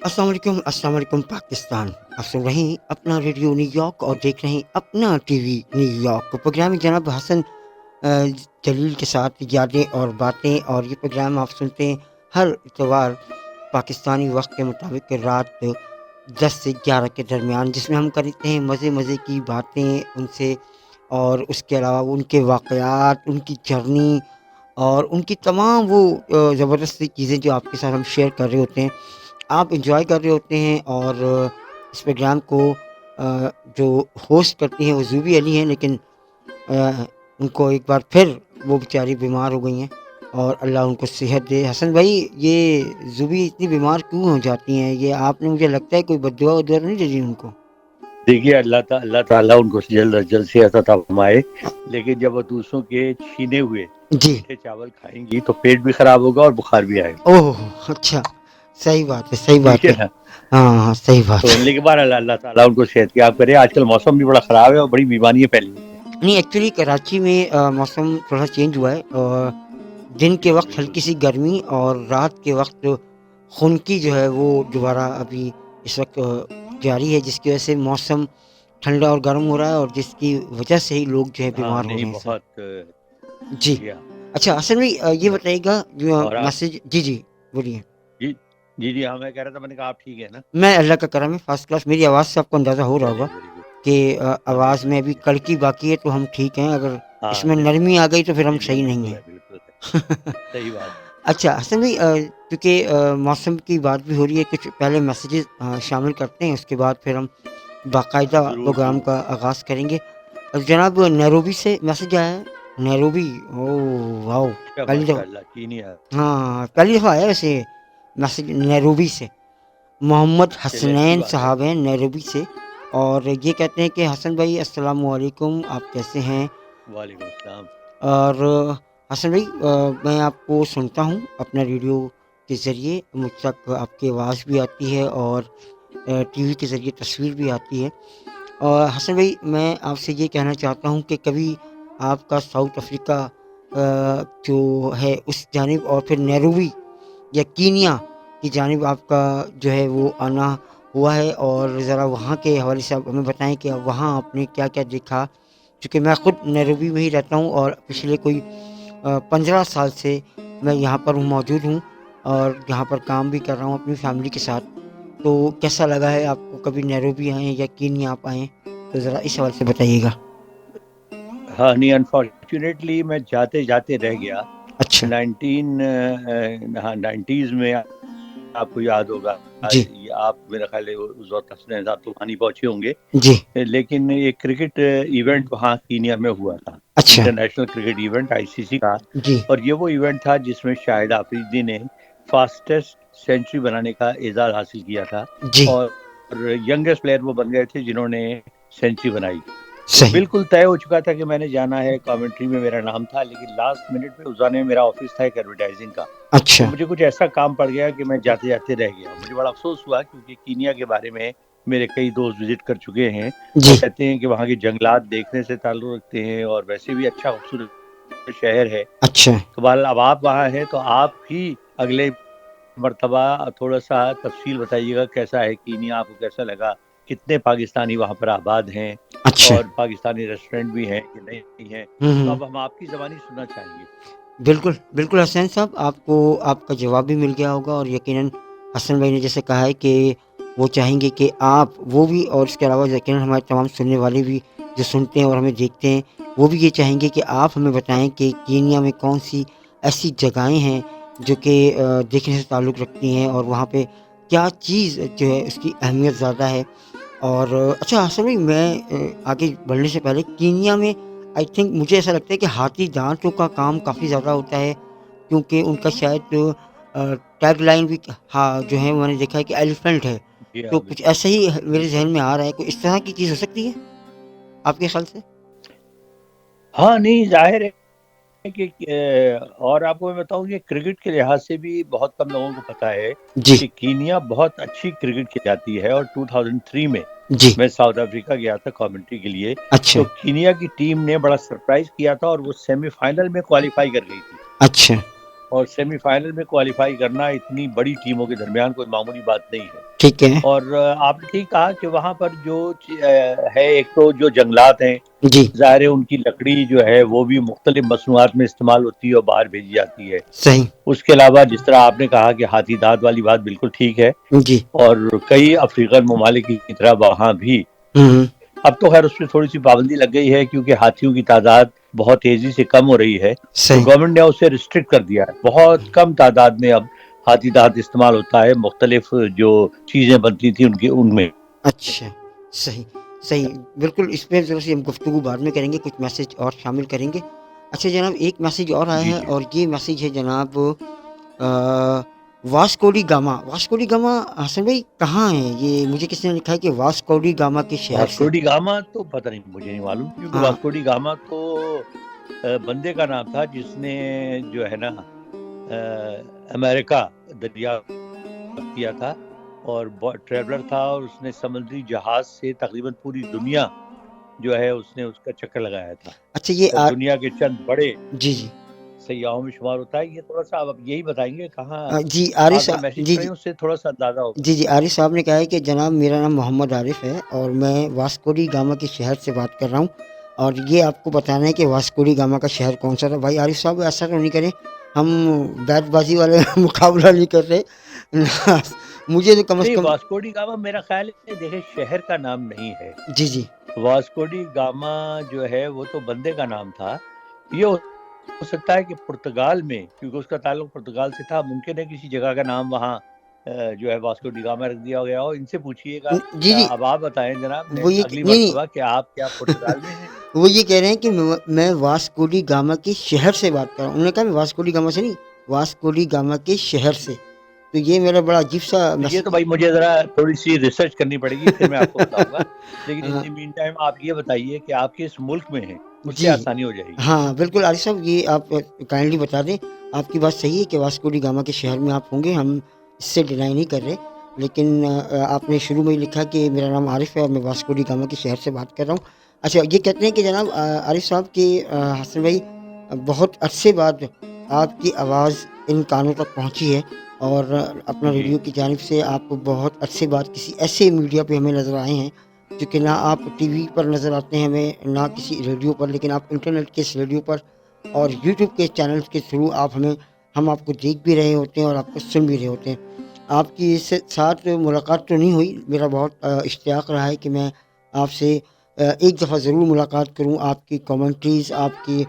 अस्सलाम वालेकुम पाकिस्तान। आप सुन रहे हैं अपना रेडियो न्यूयॉर्क और देख रहे हैं अपना टीवी न्यूयॉर्क। प्रोग्राम में जनाब हसन जलील के साथ यादें और बातें, और ये प्रोग्राम आप सुनते हैं हर इतवार पाकिस्तानी वक्त के मुताबिक रात 10 से 11 के दरमियान, जिसमें हम करते हैं मज़े मज़े की बातें उनसे, और उसके अलावा उनके वाक़यात, उनकी जर्नी और उनकी तमाम वो ज़बरदस्त चीज़ें जो आपके साथ हम शेयर कर रहे होते हैं, आप इंजॉय कर रहे होते हैं। और इस प्रोग्राम को जो होस्ट करती हैं वो ज़ूबी अली हैं, लेकिन उनको एक बार फिर वो बेचारी बीमार हो गई हैं और अल्लाह उनको सेहत दे। हसन भाई, ये ज़ूबी इतनी बीमार क्यों हो जाती हैं? ये आपने, मुझे लगता है कोई बद्दुआ वद्दुआ नहीं दे दी उनको? देखिए, अल्लाह ताला उनको जल्द अज जल्द सेहत अता फरमाए, लेकिन जब वो दूसरों के छीने हुए जी। मीठे चावल खाएंगी तो पेट भी खराब होगा और बुखार भी आएगा। ओह अच्छा, सही बात है, सही बात ठीक है है। ना? हाँ, सही बात तो है। लेकिन बहरहाल अल्लाह ताला उनको सेहत की आप करे। आजकल मौसम भी बड़ा खराब है और बड़ी बीमारियां फैली हुई हैं। नहीं, एक्चुअली कराची में मौसम थोड़ा चेंज हुआ है, और दिन के वक्त हल्की सी गर्मी और रात के वक्त खुनकी जो है वो दोबारा अभी इस वक्त जारी है, जिसकी वजह से मौसम ठंडा और गर्म हो रहा है, और जिसकी वजह से ही लोग जो है हाँ, बीमार हो नहीं रहे हैं सर। बहुत जी। जी हाँ। अच्छा हसन भाई, ये बस बताइएगा जो और आप मैसेज। जी जी, बोलिए। जी जी हाँ, मैं कह रहा था, मैंने कहा आप ठीक है ना? मैं अल्लाह का करम है, फर्स्ट क्लास। मेरी आवाज़ से आपको अंदाज़ा हो रहा होगा वेरी गुड। कि हाँ जी, आवाज़ हाँ में जी, अभी हाँ जी। कड़की बाकी है, तो हम ठीक हैं। अगर हाँ, इसमें नहीं नरमी आ गई तो फिर हम नहीं नहीं, सही नहीं बिल्कुल हैं। है, बिल्कुल है। सही बात है। अच्छा हसन भाई, क्योंकि मौसम की बात भी हो रही है, कुछ पहले मैसेजेस शामिल करते हैं, उसके बाद फिर हम बाकायदा जरूर प्रोग्राम जरूर। का आगाज़ करेंगे। जनाब नैरोबी से मैसेज आया है। नैरोबी, ओह वाओ, अच्छा, पहली दफ़ा। माशाल्लाह कीनिया। हाँ, पहली दफ़ा आया वैसे मैसेज नैरोबी से। मोहम्मद चलिए, अच्छी हसनैन बात है। साहब हैं नैरोबी से, और ये कहते हैं कि हसन भाई अस्सलाम वालेकुम, आप कैसे हैं? वालेकुम अस्सलाम। और हसन भाई, मैं आपको सुनता हूँ अपना रेडियो के ज़रिए, मुझ तक आपकी आवाज़ भी आती है और टीवी के ज़रिए तस्वीर भी आती है। और हसन भाई, मैं आपसे ये कहना चाहता हूँ कि कभी आपका साउथ अफ्रीका जो है उस जानिब, और फिर नैरोबी या कीनिया की जानिब आपका जो है वो आना हुआ है, और ज़रा वहाँ के हवाले से आप हमें बताएं कि वहाँ आपने क्या क्या देखा। क्योंकि मैं ख़ुद नैरोबी में ही रहता हूँ, और पिछले कोई 15 साल से मैं यहाँ पर मौजूद हूँ, और यहाँ पर काम भी कर रहा हूँ अपनी फैमिली के साथ। तो कैसा लगा है आपको? कभी नैरोबी आए या कीनिया आप आएँ, तो ज़रा इस हवाले से बताइएगा। हाँ, नहीं, अनफॉर्चुनेटली मैं जाते जाते रह गया। अच्छा। 90s में आपको याद होगा, जी ये आप मेरा ख्याल है उस वक्त हसनैन साहब तो वहाँ नहीं पहुंचे होंगे, जी। लेकिन एक क्रिकेट इवेंट वहाँ कीनिया में हुआ था। अच्छा। इंटरनेशनल क्रिकेट इवेंट आईसीसी का। जी और ये वो इवेंट था जिसमें शाहिद आफरीदी ने फास्टेस्ट सेंचुरी बनाने का एजाज हासिल किया था, जी। और यंगेस्ट प्लेयर वो बन गए थे जिन्होंने सेंचुरी बनाई। तो सही। बिल्कुल तय हो चुका था कि मैंने जाना है, कमेंट्री में मेरा नाम था, लेकिन लास्ट मिनट पे उस जाने में मेरा ऑफिस था एक एडवर्टाइजिंग का, तो अच्छा। मुझे कुछ ऐसा काम पड़ गया कि मैं जाते जाते रह गया। मुझे बड़ा अफसोस हुआ, क्योंकि कीनिया के बारे में मेरे कई दोस्त विजिट कर चुके हैं और जी। कहते हैं कि वहाँ के जंगलात देखने से ताल्लुक रखते हैं और वैसे भी अच्छा खूबसूरत शहर है। अच्छा। तो बहरहाल अब आप वहाँ हैं तो आप ही अगले मर्तबा थोड़ा सा तफसील बताइएगा, कैसा है कीनिया, आपको कैसा लगा, कितने पाकिस्तानी वहाँ पर आबाद हैं, अच्छा। और पाकिस्तानी रेस्टोरेंट भी हैं कि नहीं हैं। तो हम्म। अब हम आपकी ज़बानी सुनना चाहेंगे। बिल्कुल बिल्कुल हसन साहब, आपको आपका जवाब भी मिल गया होगा, और यकीनन हसन भाई ने जैसे कहा है कि वो चाहेंगे कि आप वो भी, और इसके अलावा यकीनन हमारे तमाम सुनने वाले भी जो सुनते हैं और हमें देखते हैं, वो भी ये चाहेंगे कि आप हमें बताएं कि कीनिया में कौन सी ऐसी जगहें हैं जो कि देखने से ताल्लुक़ रखती हैं, और वहाँ पे क्या चीज़ जो है उसकी अहमियत ज़्यादा है। और अच्छा हसन भाई, मैं आगे बढ़ने से पहले कीनिया में आई थिंक मुझे ऐसा लगता है कि हाथी दांतों का काम काफ़ी ज़्यादा होता है, क्योंकि उनका शायद टैग लाइन भी, हाँ जो है मैंने देखा है कि एलिफेंट है। जी तो हाँ, कुछ ऐसा ही मेरे जहन बिल्कुल। में आ रहा है, कोई इस तरह की चीज़ हो सकती है आपके ख्याल से? हाँ, नहीं, जाहिर है कि और आपको मैं बताऊं कि क्रिकेट के लिहाज से भी बहुत कम लोगों को पता है जी। कि कीनिया बहुत अच्छी क्रिकेट खेली जाती है। और 2003 में जी। मैं साउथ अफ्रीका गया था कमेंट्री के लिए, अच्छा। तो कीनिया की टीम ने बड़ा सरप्राइज किया था और वो सेमीफाइनल में क्वालिफाई कर गई थी। अच्छा। और सेमीफाइनल में क्वालिफाई करना इतनी बड़ी टीमों के दरमियान कोई मामूली बात नहीं है। ٹھیک ہے اور آپ نے ٹھیک کہا کہ وہاں پر جو ہے، ایک تو جو جنگلات ہیں، جی ظاہر ہے ان کی لکڑی جو ہے وہ بھی مختلف مصنوعات میں استعمال ہوتی ہے اور باہر بھیجی جاتی ہے۔ صحیح اس کے علاوہ جس طرح آپ نے کہا کہ ہاتھی دانت والی بات بالکل ٹھیک ہے، جی اور کئی افریقن ممالک کی طرح وہاں بھی ہوں اب تو خیر اس پہ تھوڑی سی پابندی لگ گئی ہے، کیونکہ ہاتھیوں کی تعداد بہت تیزی سے کم ہو رہی ہے، تو صحیح گورنمنٹ نے اسے ریسٹرکٹ کر دیا ہے۔ بہت کم تعداد میں اب ہاتھی دانت استعمال ہوتا ہے، مختلف جو چیزیں بنتی تھیں ان میں۔ اچھا صحیح صحیح بالکل، اس پہ ذرا سی ہم گفتگو بعد میں کریں گے، کچھ میسج اور شامل کریں گے۔ اچھا جناب، ایک میسج اور آیا جی ہے، جی اور یہ میسج ہے جناب واسکوڈی گاما۔ واسکوڈی گاما حسن بھائی کہاں ہے یہ؟ مجھے کسی نے لکھا ہے کہ واسکوڈی گاما کے شہر سے۔ واسکو ڈی گاما تو پتہ نہیں، مجھے نہیں معلوم، کیونکہ ہاں واسکو ڈی گاما تو بندے کا نام تھا جس نے جو ہے نا امریکہ دریافت کیا تھا، اور ٹریولر تھا، اور اس نے سمندری جہاز سے تقریباً پوری دنیا جو ہے اس نے اس کا چکر لگایا تھا، اچھا یہ اور دنیا کے چند بڑے جی جی سیاحوں میں شمار ہوتا ہے۔ یہ تھوڑا سا آپ یہی بتائیں گے کہاں جی عارف آپ جو میسج جی پڑھیں جی اس سے تھوڑا سا اندازہ ہوگا۔ جی جی عارف صاحب نے کہا ہے کہ جناب میرا نام محمد عارف ہے اور میں واسکوڈی گاما کے شہر سے بات کر رہا ہوں، اور یہ آپ کو بتانا ہے کہ واسکوڈی گاما کا شہر کون سا تھا۔ بھائی عارف صاحب ایسا تو نہیں کریں، ہم بیٹ بازی والے مقابلہ نہیں کر رہے مجھے تو کم از نہیں، کم واسکو ڈی گاما میرا خیال ہے دیکھیں شہر کا نام نہیں ہے۔ جی جی واسکو ڈی گاما جو ہے وہ تو بندے کا نام تھا۔ یہ ہو سکتا ہے کہ پرتگال میں، کیونکہ اس کا تعلق پرتگال سے تھا، ممکن ہے کسی جگہ کا نام وہاں جو ہے واسکو ڈی گاما رکھ دیا گیا ہو۔ ان سے پوچھئے گا۔ جی جی اب آپ بتائیں جناب وہ یہ اگلی نہیں مرتبہ کہ آپ کیا پرتگال میں ہیں؟ وہ یہ کہہ رہے ہیں کہ میں واسکوڈی گاما کے شہر سے بات کر رہا ہوں۔ انہوں نے کہا میں واسکوڈی گاما سے نہیں، واسکوڈی گاما کے شہر سے، تو یہ میرا بڑا عجیب سا تو یہ تو بھائی مجھے ذرا تھوڑی سی ریسرچ کرنی پڑے گی، پھر میں آپ کو بتاؤں گا۔ لیکن ان دی مین ٹائم آپ یہ بتائیے کہ آپ کس ملک میں ہیں، اس سے جی آسانی ہو جائے گی۔ ہاں بالکل عارف صاحب، یہ آپ کائنڈلی بتا دیں، آپ کی بات صحیح ہے کہ واسکوڈی گاما کے شہر میں آپ ہوں گے، ہم اس سے ڈینائی نہیں کر رہے، لیکن آپ نے شروع میں ہی لکھا کہ میرا نام عارف ہے اور میں واسکوڈی گاما کے شہر سے بات کر رہا ہوں۔ اچھا یہ کہتے ہیں کہ جناب عارف صاحب کہ حسن بھائی بہت عرصے بعد آپ کی آواز ان کانوں تک پہنچی ہے، اور اپنا جی ریڈیو کی جانب سے آپ بہت عرصے بعد کسی ایسے میڈیا پہ ہمیں نظر آئے ہیں، کیونکہ نہ آپ ٹی وی پر نظر آتے ہیں ہمیں، نہ کسی ریڈیو پر، لیکن آپ انٹرنیٹ کے اس ریڈیو پر اور یوٹیوب کے چینلز کے تھرو ہم آپ کو دیکھ بھی رہے ہوتے ہیں اور آپ کو سن بھی رہے ہوتے ہیں۔ آپ کی اس ساتھ ملاقات تو نہیں ہوئی، میرا بہت اشتیاق رہا ہے کہ میں آپ سے ایک دفعہ ضرور ملاقات کروں، آپ کی کامنٹریز، آپ کی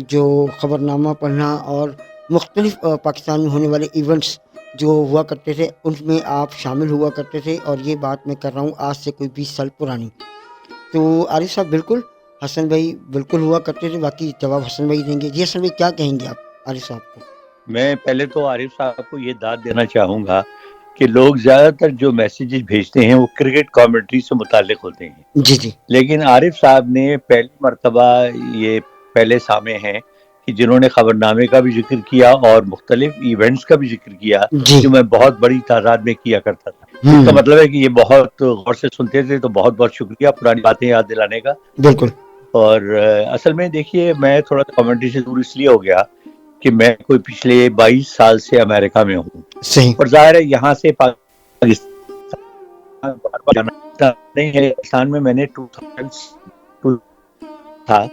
جو خبرنامہ پڑھنا اور مختلف پاکستان میں ہونے والے ایونٹس جو ہوا کرتے تھے ان میں آپ شامل ہوا کرتے تھے، اور یہ بات میں کر رہا ہوں آج سے کوئی 20 سال پرانی۔ تو عارف صاحب بالکل، حسن بھائی بالکل ہوا کرتے تھے، باقی جواب حسن بھائی دیں گے۔ جی حسن بھائی کیا کہیں گے آپ عارف صاحب کو؟ میں پہلے تو عارف صاحب کو یہ داد دینا چاہوں گا کہ لوگ زیادہ تر جو میسیجز بھیجتے ہیں وہ کرکٹ کامنٹری سے متعلق ہوتے ہیں، جی جی لیکن عارف صاحب نے پہلی مرتبہ یہ پہلے سامع ہیں کہ جنہوں نے خبر نامے کا بھی ذکر کیا اور مختلف ایونٹس کا بھی ذکر کیا، جی جو میں بہت بڑی تعداد میں کیا کرتا تھا۔ اس کا ہوں مطلب ہے کہ یہ بہت غور سے سنتے تھے، تو بہت بہت شکریہ پرانی باتیں یاد دلانے کا۔ بالکل اور اصل میں دیکھیے میں تھوڑا کامنٹری سے دور اس لیے ہو گیا کہ میں کوئی پچھلے 22 سال سے امریکہ میں ہوں، صحیح اور ظاہر ہے یہاں سے پاکستان بار بار جانا نہیں ہے۔ پاکستان میں میں نے 2002 تھا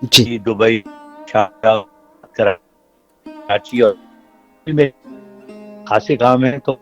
جی کہ دبئی، شارجہ، کراچی، اور میں خاصے کام ہے تو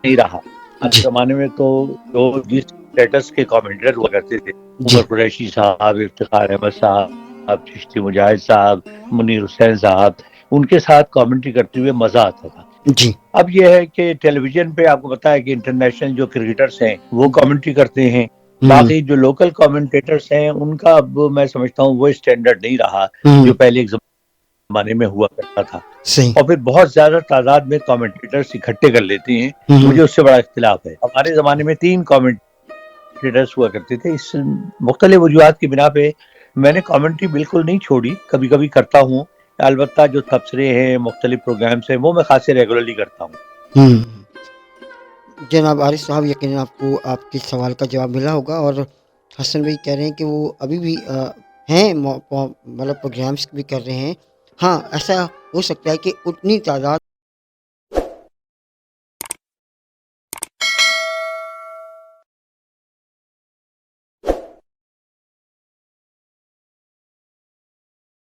نہیں رہا۔ آج جی کے زمانے میں تو جو جس اسٹیٹس کے کامنٹر ہوا کرتے تھے، جی عمر قریشی صاحب، افتخار احمد صاحب، چشتی مجاہد صاحب، منیر حسین صاحب، ان کے ساتھ کامنٹری کرتے ہوئے مزہ آتا تھا۔ جی اب یہ ہے کہ ٹیلی ویژن پہ آپ کو پتا ہے کہ انٹرنیشنل جو کرکٹرز ہیں وہ کامنٹری کرتے ہیں، ہوں باقی جو لوکل کامنٹیٹرز ہیں ان کا اب میں سمجھتا ہوں وہ اسٹینڈرڈ نہیں رہا ہوں جو پہلے ایک زمانے میں ہوا کرتا تھا، صحیح اور پھر بہت زیادہ تعداد میں کامنٹیٹرز اکٹھے کر لیتے ہیں۔ ہوں مجھے اس سے بڑا اختلاف ہے۔ ہمارے زمانے میں 3 کامنٹیٹرز ہوا کرتے تھے۔ اس مختلف وجوہات کی بنا پہ میں نے کامنٹری بالکل نہیں چھوڑی، کبھی کبھی کرتا ہوں، البتہ جو تبصرے ہیں، مختلف پروگرامز ہیں، وہ میں خاصے ریگولرلی کرتا ہوں۔ ہوں جناب عارف صاحب یقیناً آپ کو آپ کے سوال کا جواب ملا ہوگا، اور حسن بھائی کہہ رہے ہیں کہ وہ ابھی بھی ہیں مطلب پروگرامس بھی کر رہے ہیں۔ ہاں ایسا ہو سکتا ہے کہ اتنی تعداد